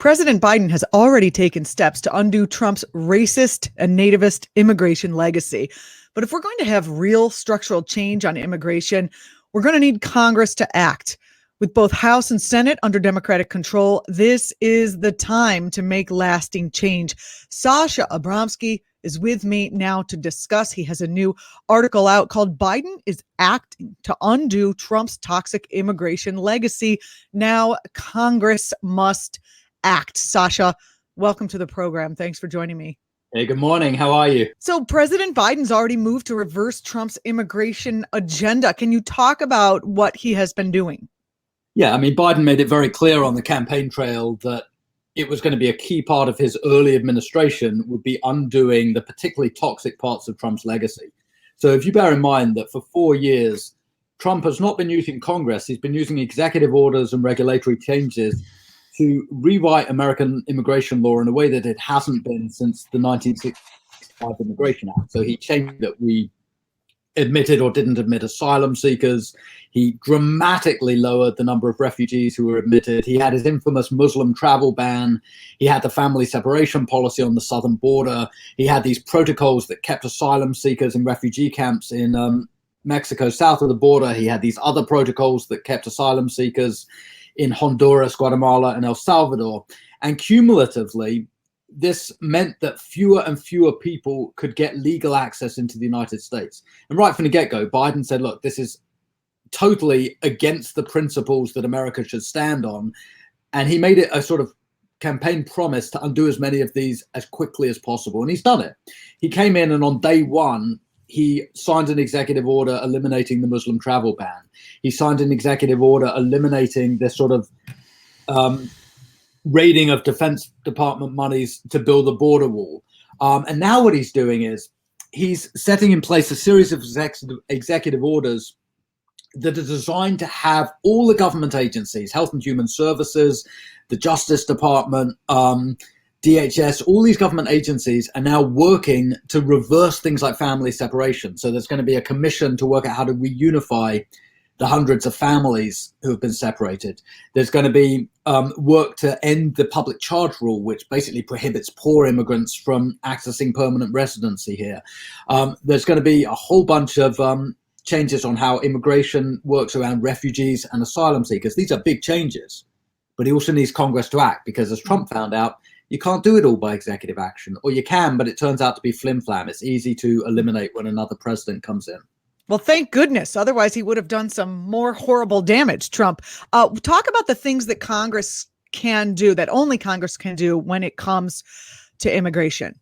President Biden has already taken steps to undo Trump's racist and nativist immigration legacy. But if we're going to have real structural change on immigration, we're going to need Congress to act. With both House and Senate under Democratic control, this is the time to make lasting change. Sasha Abramsky is with me now to discuss. He has a new article out called "Biden is Acting to Undo Trump's Toxic Immigration Legacy. Now Congress Must Act." Sasha, welcome to the program. Thanks for joining me. Hey, good morning. How are you? So President Biden's already moved to reverse Trump's immigration agenda. Can you talk about what he has been doing? Yeah, I mean, Biden made it very clear on the campaign trail that it was going to be a key part of his early administration would be undoing the particularly toxic parts of Trump's legacy. So if you bear in mind that for 4 years, Trump has not been using Congress, he's been using executive orders and regulatory changes to rewrite American immigration law in a way that it hasn't been since the 1965 Immigration Act. So he changed that we admitted or didn't admit asylum seekers. He dramatically lowered the number of refugees who were admitted. He had his infamous Muslim travel ban. He had the family separation policy on the southern border. He had these protocols that kept asylum seekers in refugee camps in Mexico south of the border. He had these other protocols that kept asylum seekers in Honduras, Guatemala, and El Salvador. And cumulatively, this meant that fewer and fewer people could get legal access into the United States. And right from the get-go, Biden said, look, this is totally against the principles that America should stand on. And he made it a sort of campaign promise to undo as many of these as quickly as possible. And he's done it. He came in and on day one, he signed an executive order eliminating the Muslim travel ban. He signed an executive order eliminating this sort of raiding of Defense Department monies to build a border wall. And now what he's doing is he's setting in place a series of executive orders that are designed to have all the government agencies, Health and Human Services, the Justice Department, DHS, all these government agencies are now working to reverse things like family separation. So there's going to be a commission to work out how to reunify the hundreds of families who have been separated. There's going to be work to end the public charge rule, which basically prohibits poor immigrants from accessing permanent residency here. There's going to be a whole bunch of changes on how immigration works around refugees and asylum seekers. These are big changes, but he also needs Congress to act because, as Trump found out, you can't do it all by executive action, or you can, but it turns out to be flim-flam. It's easy to eliminate when another president comes in. Well, thank goodness. Otherwise, he would have done some more horrible damage, Trump. Talk about the things that Congress can do, that only Congress can do when it comes to immigration.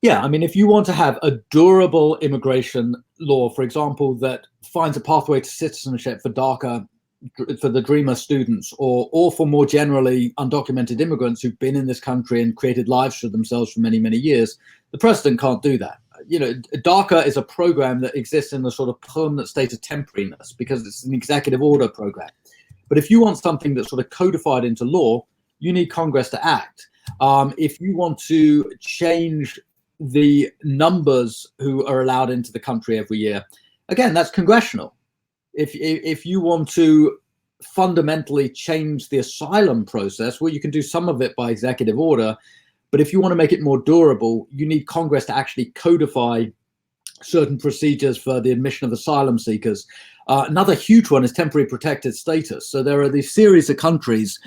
Yeah, I mean, if you want to have a durable immigration law, for example, that finds a pathway to citizenship for DACA, for the Dreamer students, or for more generally undocumented immigrants who've been in this country and created lives for themselves for many, many years, the president can't do that. You know, DACA is a program that exists in the sort of permanent state of temporariness because it's an executive order program. But if you want something that's sort of codified into law, you need Congress to act. If you want to change the numbers who are allowed into the country every year, again, that's congressional. If you want to fundamentally change the asylum process, well, you can do some of it by executive order. But if you want to make it more durable, you need Congress to actually codify certain procedures for the admission of asylum seekers. Another huge one is temporary protected status. So there are these series of countries,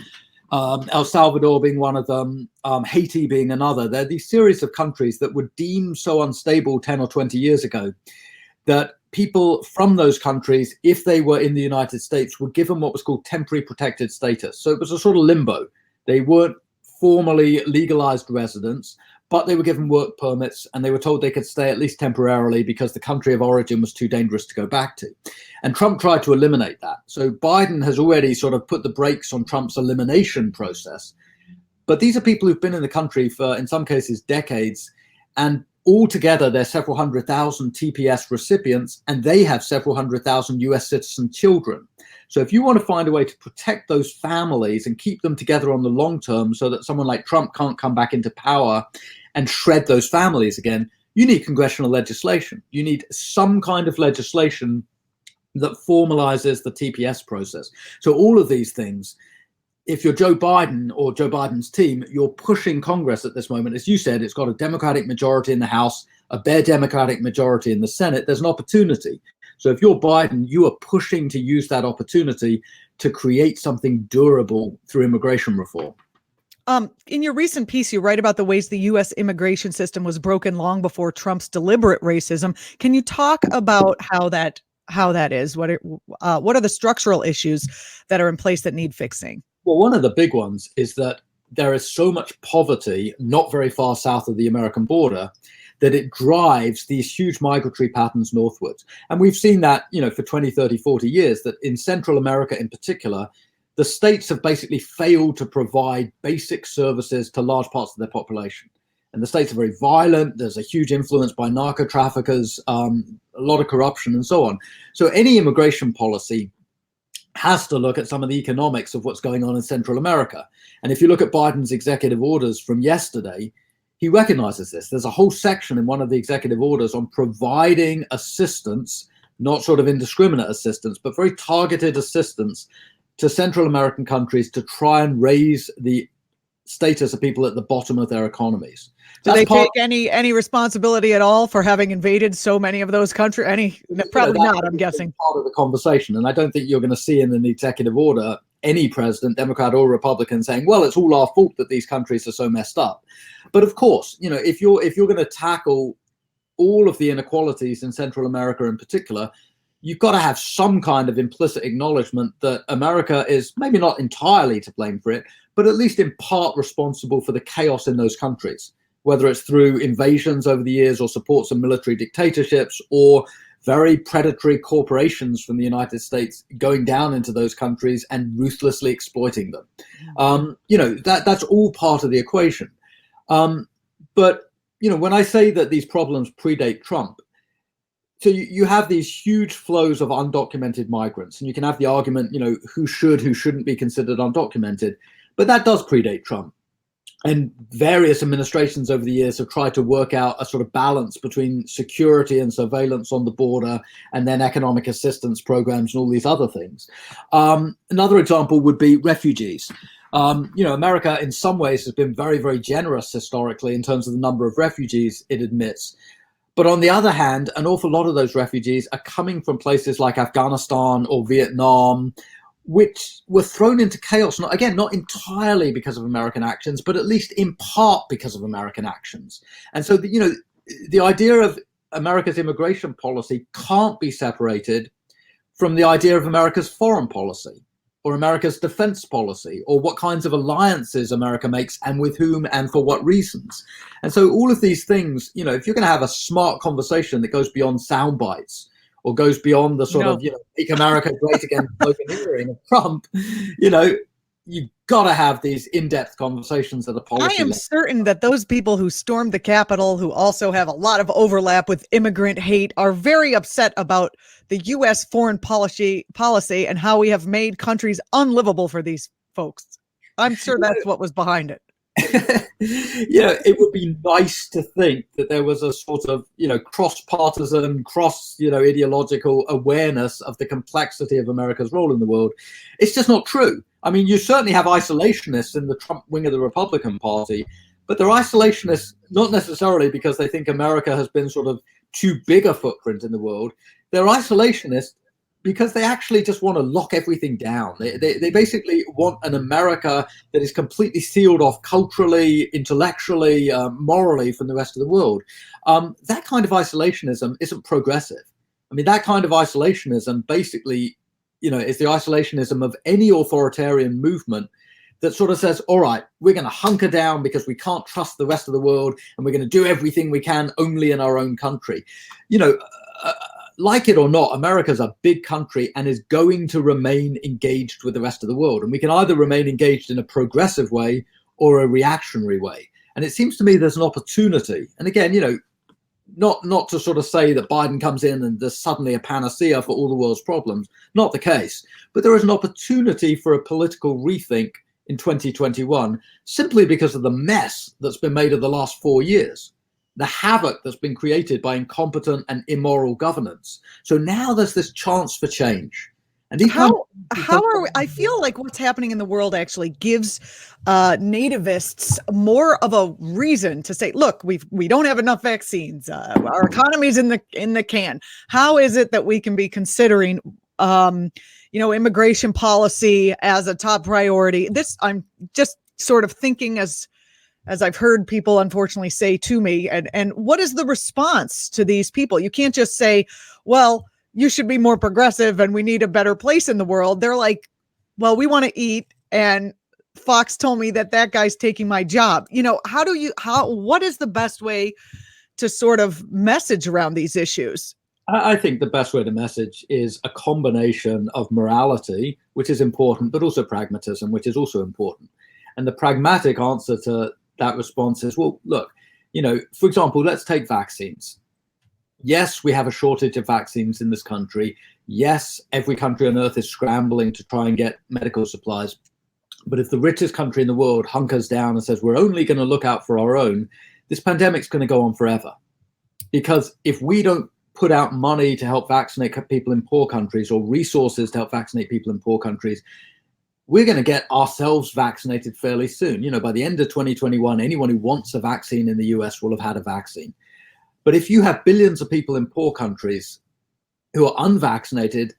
El Salvador being one of them, Haiti being another. There are these series of countries that were deemed so unstable 10 or 20 years ago that people from those countries, if they were in the United States, were given what was called temporary protected status. So it was a sort of limbo. They weren't formally legalized residents, but they were given work permits and they were told they could stay at least temporarily because the country of origin was too dangerous to go back to. And Trump tried to eliminate that. So Biden has already sort of put the brakes on Trump's elimination process. But these are people who've been in the country for, in some cases, decades. And altogether, there's several 100,000 TPS recipients, and they have several 100,000 US citizen children. So if you want to find a way to protect those families and keep them together on the long term so that someone like Trump can't come back into power and shred those families again, you need congressional legislation. You need some kind of legislation that formalizes the TPS process. So all of these things, if you're Joe Biden or Joe Biden's team, you're pushing Congress at this moment. As you said, it's got a Democratic majority in the House, a bare Democratic majority in the Senate. There's an opportunity. So if you're Biden, you are pushing to use that opportunity to create something durable through immigration reform. In your recent piece, you write about the ways the U.S. immigration system was broken long before Trump's deliberate racism. Can you talk about how that is? What are the structural issues that are in place that need fixing? Well, one of the big ones is that there is so much poverty not very far south of the American border that it drives these huge migratory patterns northwards. And we've seen that, for 20, 30, 40 years, that in Central America in particular, the states have basically failed to provide basic services to large parts of their population. And the states are very violent. There's a huge influence by narco traffickers, a lot of corruption and so on. So any immigration policy has to look at some of the economics of what's going on in Central America. And if you look at Biden's executive orders from yesterday, he recognizes this. There's a whole section in one of the executive orders on providing assistance, not sort of indiscriminate assistance, but very targeted assistance to Central American countries to try and raise the status of people at the bottom of their economies. Do they take any responsibility at all for having invaded so many of those countries? Probably not, I'm guessing. Part of the conversation, and I don't think you're going to see in an executive order any president, Democrat or Republican, saying, well, it's all our fault that these countries are so messed up. But of course, if you're going to tackle all of the inequalities in Central America in particular, you've got to have some kind of implicit acknowledgement that America is maybe not entirely to blame for it, but at least in part responsible for the chaos in those countries, whether it's through invasions over the years or supports of military dictatorships or very predatory corporations from the United States going down into those countries and ruthlessly exploiting them. That's all part of the equation. But when I say that these problems predate Trump, so you have these huge flows of undocumented migrants, and you can have the argument, who shouldn't be considered undocumented, but that does predate Trump. And various administrations over the years have tried to work out a sort of balance between security and surveillance on the border and then economic assistance programs and all these other things. Another example would be refugees. America in some ways has been very, very generous historically in terms of the number of refugees it admits. But on the other hand, an awful lot of those refugees are coming from places like Afghanistan or Vietnam, which were thrown into chaos, not entirely because of American actions, but at least in part because of American actions. And so, the idea of America's immigration policy can't be separated from the idea of America's foreign policy or America's defense policy or what kinds of alliances America makes and with whom and for what reasons. And so all of these things, if you're going to have a smart conversation that goes beyond sound bites, or goes beyond the sort of, make America great again, sloganeering of Trump, you've got to have these in-depth conversations at the policy level. I am certain that those people who stormed the Capitol, who also have a lot of overlap with immigrant hate, are very upset about the U.S. foreign policy and how we have made countries unlivable for these folks. I'm sure that's what was behind it. It would be nice to think that there was a sort of, cross-partisan, ideological awareness of the complexity of America's role in the world. It's just not true. I mean, you certainly have isolationists in the Trump wing of the Republican Party, but they're isolationists not necessarily because they think America has been sort of too big a footprint in the world. They're isolationists because they actually just want to lock everything down. They basically want an America that is completely sealed off culturally, intellectually, morally from the rest of the world. That kind of isolationism isn't progressive. I mean, that kind of isolationism basically, is the isolationism of any authoritarian movement that sort of says, all right, we're going to hunker down because we can't trust the rest of the world and we're going to do everything we can only in our own country. Like it or not, America's a big country and is going to remain engaged with the rest of the world. And we can either remain engaged in a progressive way or a reactionary way. And it seems to me there's an opportunity. And again, not to sort of say that Biden comes in and there's suddenly a panacea for all the world's problems. Not the case. But there is an opportunity for a political rethink in 2021 simply because of the mess that's been made of the last 4 years. The havoc that's been created by incompetent and immoral governance. So now there's this chance for change. And these how are we, I feel like what's happening in the world actually gives nativists more of a reason to say, look, we don't have enough vaccines. Our economy's in the can. How is it that we can be considering immigration policy as a top priority? This, I'm just sort of thinking as I've heard people unfortunately say to me, and what is the response to these people? You can't just say, well, you should be more progressive and we need a better place in the world. They're like, well, we want to eat, and Fox told me that guy's taking my job. What is the best way to sort of message around these issues? I think the best way to message is a combination of morality, which is important, but also pragmatism, which is also important. And the pragmatic answer to that response is, well, look, for example, let's take vaccines. Yes, we have a shortage of vaccines in this country. Yes, every country on earth is scrambling to try and get medical supplies. But if the richest country in the world hunkers down and says, we're only going to look out for our own, this pandemic's going to go on forever. Because if we don't put out money to help vaccinate people in poor countries, or resources to help vaccinate people in poor countries, we're going to get ourselves vaccinated fairly soon. By the end of 2021, anyone who wants a vaccine in the US will have had a vaccine. But if you have billions of people in poor countries who are unvaccinated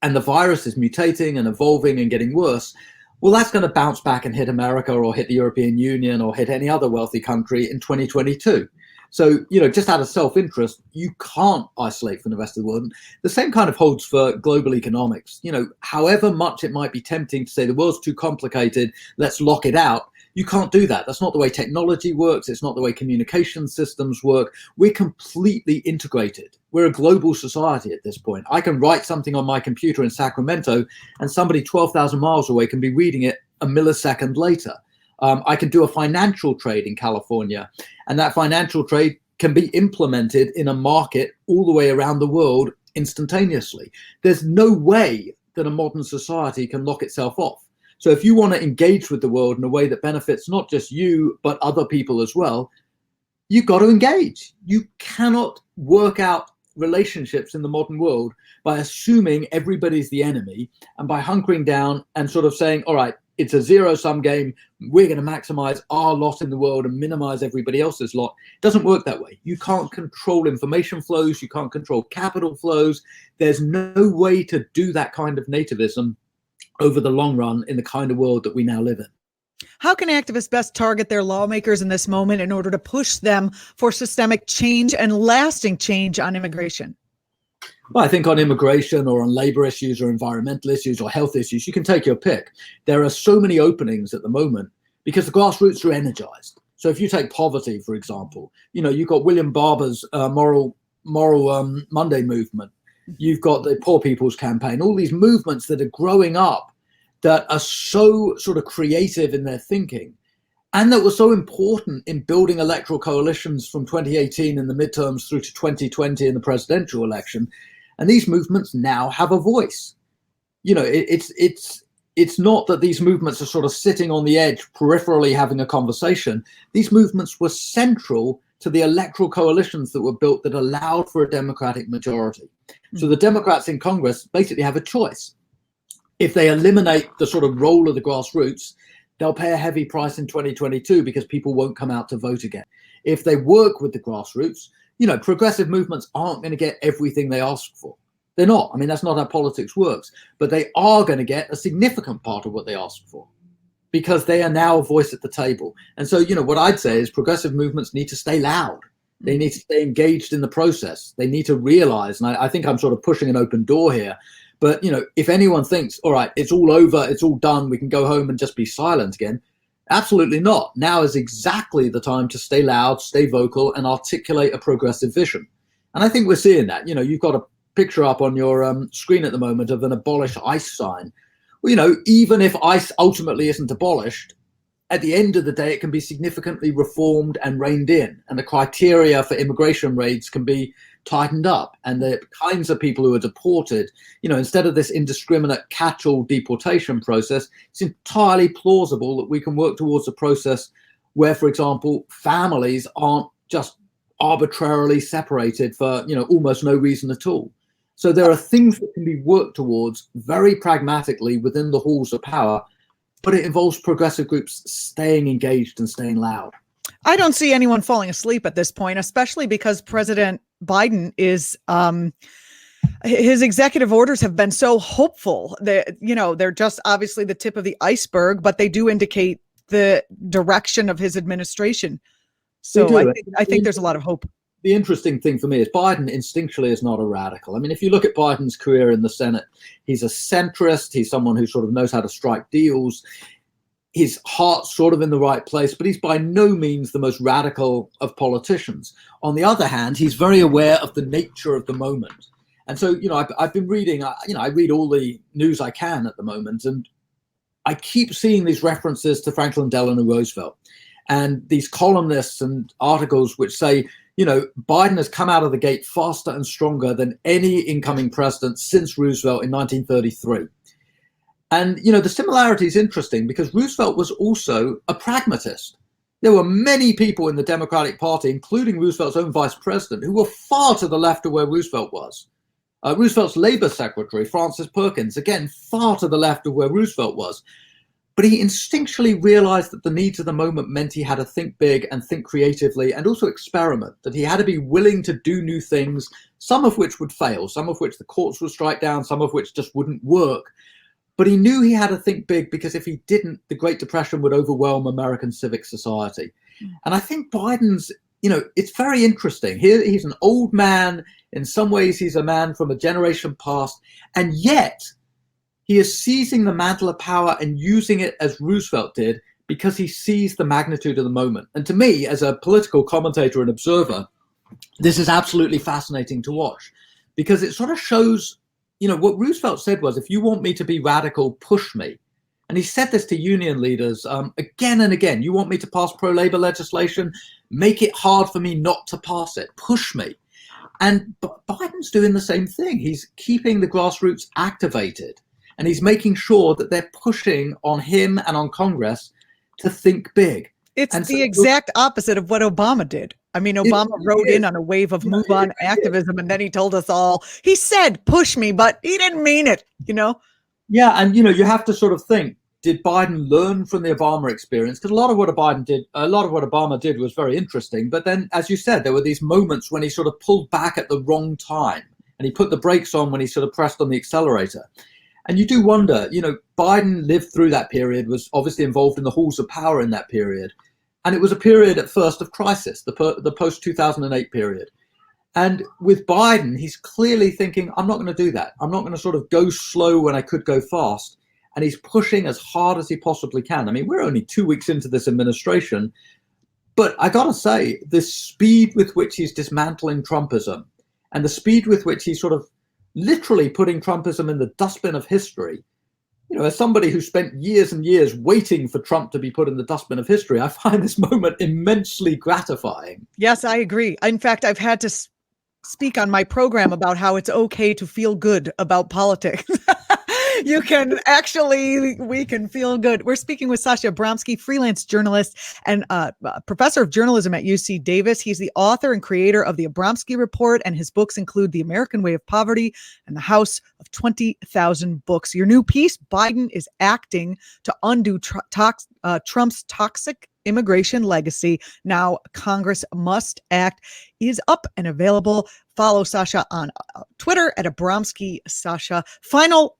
and the virus is mutating and evolving and getting worse, well, that's going to bounce back and hit America or hit the European Union or hit any other wealthy country in 2022. So, just out of self-interest, you can't isolate from the rest of the world. And the same kind of holds for global economics. However much it might be tempting to say the world's too complicated, let's lock it out. You can't do that. That's not the way technology works. It's not the way communication systems work. We're completely integrated. We're a global society at this point. I can write something on my computer in Sacramento, and somebody 12,000 miles away can be reading it a millisecond later. I can do a financial trade in California, and that financial trade can be implemented in a market all the way around the world instantaneously. There's no way that a modern society can lock itself off. So if you want to engage with the world in a way that benefits not just you, but other people as well, you've got to engage. You cannot work out relationships in the modern world by assuming everybody's the enemy and by hunkering down and sort of saying, all right, it's a zero-sum game. We're going to maximize our lot in the world and minimize everybody else's lot. It doesn't work that way. You can't control information flows. You can't control capital flows. There's no way to do that kind of nativism over the long run in the kind of world that we now live in. How can activists best target their lawmakers in this moment in order to push them for systemic change and lasting change on immigration? Well, I think on immigration or on labor issues or environmental issues or health issues, you can take your pick. There are so many openings at the moment because the grassroots are energized. So if you take poverty, for example, you've got William Barber's Moral Monday movement. You've got the Poor People's Campaign, all these movements that are growing up that are so sort of creative in their thinking and that were so important in building electoral coalitions from 2018 in the midterms through to 2020 in the presidential election. And these movements now have a voice. It's not that these movements are sort of sitting on the edge, peripherally having a conversation. These movements were central to the electoral coalitions that were built that allowed for a Democratic majority. So the Democrats in Congress basically have a choice. If they eliminate the sort of role of the grassroots, they'll pay a heavy price in 2022 because people won't come out to vote again. If they work with the grassroots, progressive movements aren't going to get everything they ask for. They're not. I mean, that's not how politics works. But they are going to get a significant part of what they ask for because they are now a voice at the table. And so, what I'd say is progressive movements need to stay loud. They need to stay engaged in the process. They need to realize, and I think I'm sort of pushing an open door here, but, if anyone thinks, all right, it's all over, it's all done, we can go home and just be silent again, absolutely not. Now is exactly the time to stay loud, stay vocal, and articulate a progressive vision. And I think we're seeing that. You've got a picture up on your screen at the moment of an abolish ICE sign. Well, even if ICE ultimately isn't abolished, at the end of the day, it can be significantly reformed and reined in. And the criteria for immigration raids can be tightened up. And the kinds of people who are deported, instead of this indiscriminate catch-all deportation process, it's entirely plausible that we can work towards a process where, for example, families aren't just arbitrarily separated for, almost no reason at all. So there are things that can be worked towards very pragmatically within the halls of power, but it involves progressive groups staying engaged and staying loud. I don't see anyone falling asleep at this point, especially because President Biden is his executive orders have been so hopeful. They're just obviously the tip of the iceberg, but they do indicate the direction of his administration. So I think there's a lot of hope. The interesting thing for me is Biden instinctually is not a radical. I mean, if you look at Biden's career in the Senate, he's a centrist. He's someone who sort of knows how to strike deals. His heart's sort of in the right place, but he's by no means the most radical of politicians. On the other hand, he's very aware of the nature of the moment. And so, I've been reading, I read all the news I can at the moment, and I keep seeing these references to Franklin Delano Roosevelt and these columnists and articles which say, Biden has come out of the gate faster and stronger than any incoming president since Roosevelt in 1933. And, the similarity is interesting because Roosevelt was also a pragmatist. There were many people in the Democratic Party, including Roosevelt's own vice president, who were far to the left of where Roosevelt was. Roosevelt's labor secretary, Francis Perkins, again, far to the left of where Roosevelt was. But he instinctually realized that the needs of the moment meant he had to think big and think creatively and also experiment, that he had to be willing to do new things, some of which would fail, some of which the courts would strike down, some of which just wouldn't work. But he knew he had to think big because if he didn't, the Great Depression would overwhelm American civic society. And I think Biden's, it's very interesting. Here he's an old man. In some ways, he's a man from a generation past. And yet, he is seizing the mantle of power and using it as Roosevelt did because he sees the magnitude of the moment. And to me, as a political commentator and observer, this is absolutely fascinating to watch because it sort of shows, what Roosevelt said was, if you want me to be radical, push me. And he said this to union leaders again and again. You want me to pass pro-labor legislation? Make it hard for me not to pass it. Push me. And Biden's doing the same thing. He's keeping the grassroots activated. And he's making sure that they're pushing on him and on Congress to think big. It's the exact opposite of what Obama did. I mean, Obama rode in on a wave of move on activism, and then he told us all, he said, push me, but he didn't mean it, Yeah, and, you have to sort of think, did Biden learn from the Obama experience? Because a lot of what Obama did was very interesting. But then, as you said, there were these moments when he sort of pulled back at the wrong time, and he put the brakes on when he sort of pressed on the accelerator. And you do wonder, Biden lived through that period, was obviously involved in the halls of power in that period. And it was a period at first of crisis, the post-2008 period. And with Biden, he's clearly thinking, I'm not going to do that. I'm not going to sort of go slow when I could go fast. And he's pushing as hard as he possibly can. I mean, we're only 2 weeks into this administration. But I got to say, the speed with which he's dismantling Trumpism and the speed with which he's sort of literally putting Trumpism in the dustbin of history. As somebody who spent years and years waiting for Trump to be put in the dustbin of history, I find this moment immensely gratifying. Yes, I agree. In fact, I've had to speak on my program about how it's okay to feel good about politics. We can feel good. We're speaking with Sasha Abramsky, freelance journalist and professor of journalism at UC Davis. He's the author and creator of the Abramsky Report, and his books include The American Way of Poverty and The House of 20,000 Books. Your new piece, Biden is Acting to Undo Trump's Toxic Immigration Legacy. Now Congress Must Act, is up and available. Follow Sasha on Twitter at Abramsky Sasha. Final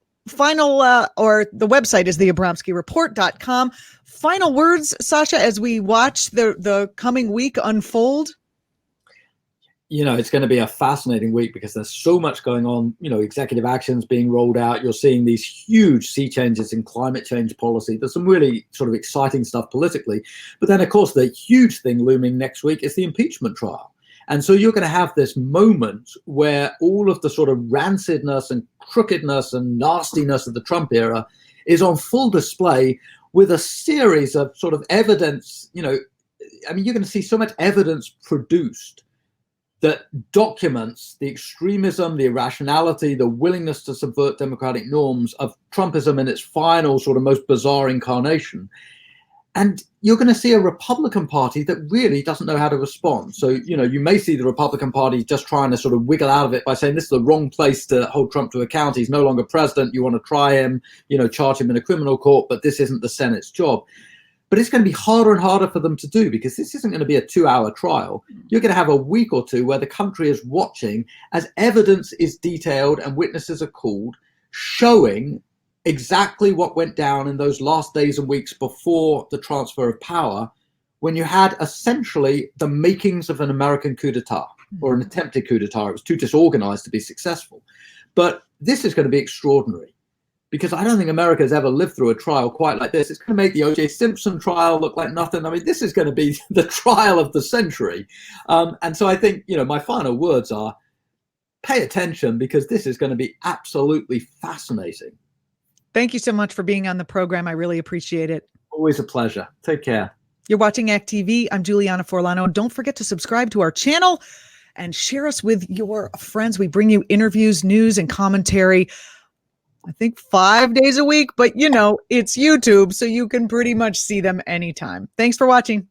or the website is theabramskyreport.com. Final words, Sasha, as we watch the coming week unfold. It's going to be a fascinating week because there's so much going on, executive actions being rolled out. You're seeing these huge sea changes in climate change policy. There's some really sort of exciting stuff politically. But then, of course, the huge thing looming next week is the impeachment trial. And so you're going to have this moment where all of the sort of rancidness and crookedness and nastiness of the Trump era is on full display with a series of sort of evidence. You're going to see so much evidence produced that documents the extremism, the irrationality, the willingness to subvert democratic norms of Trumpism in its final sort of most bizarre incarnation. And you're going to see a Republican Party that really doesn't know how to respond. So, you may see the Republican Party just trying to sort of wiggle out of it by saying this is the wrong place to hold Trump to account. He's no longer president. You want to try him, charge him in a criminal court, but this isn't the Senate's job. But it's going to be harder and harder for them to do, because this isn't going to be a 2-hour trial. You're going to have a week or two where the country is watching as evidence is detailed and witnesses are called, showing exactly what went down in those last days and weeks before the transfer of power, when you had essentially the makings of an American coup d'etat, or an attempted coup d'etat. It was too disorganized to be successful. But this is going to be extraordinary, because I don't think America has ever lived through a trial quite like this. It's going to make the O.J. Simpson trial look like nothing. I mean, this is going to be the trial of the century. And so I think, my final words are, pay attention, because this is going to be absolutely fascinating. Thank you so much for being on the program. I really appreciate it. Always a pleasure. Take care. You're watching Act TV. I'm Julianna Forlano. Don't forget to subscribe to our channel and share us with your friends. We bring you interviews, news, and commentary, I think 5 days a week, but it's YouTube, so you can pretty much see them anytime. Thanks for watching.